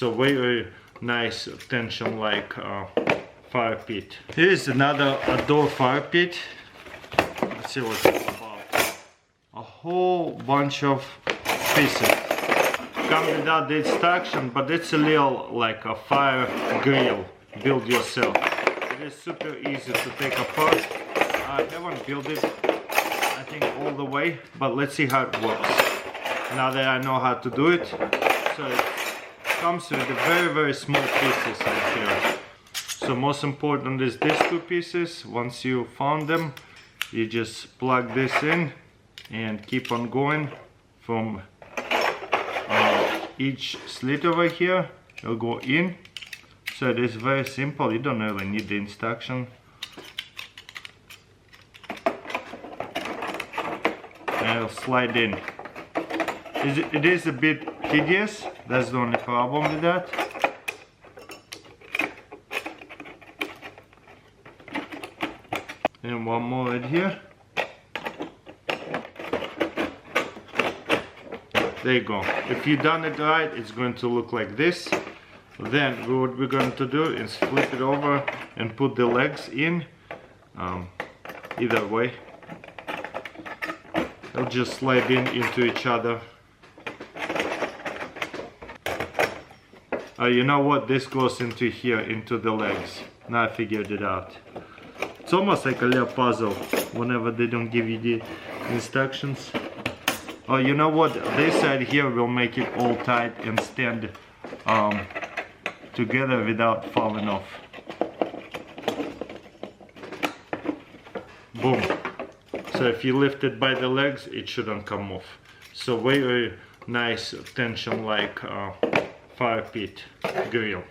So very nice tension like fire pit. Here's another door fire pit. Let's see what it's about. A whole bunch of pieces. Come without the instruction, but it's a little like a fire grill. Build yourself. It is super easy to take apart. I haven't built it, I think, all the way, but let's see how it works. Now that I know how to do it. So it comes with the very small pieces right here. So most important is these two pieces. Once you found them, you just plug this in and keep on going from each slit over here. It'll go in. So it is very simple. You don't really need the instruction. And it'll slide in. It is a bit tedious. That's the only problem with that. And one more right here. There you go. If you've done it right, it's going to look like this. Then what we're going to do is flip it over and put the legs in. Either way, they'll just slide in into each other. You know what? This goes into here, into the legs. Now I figured it out. It's almost like a little puzzle whenever they don't give you the instructions. Oh, you know what? This side here will make it all tight and stand together without falling off. Boom. So if you lift it by the legs, it shouldn't come off. So very nice tension like fire pit grill.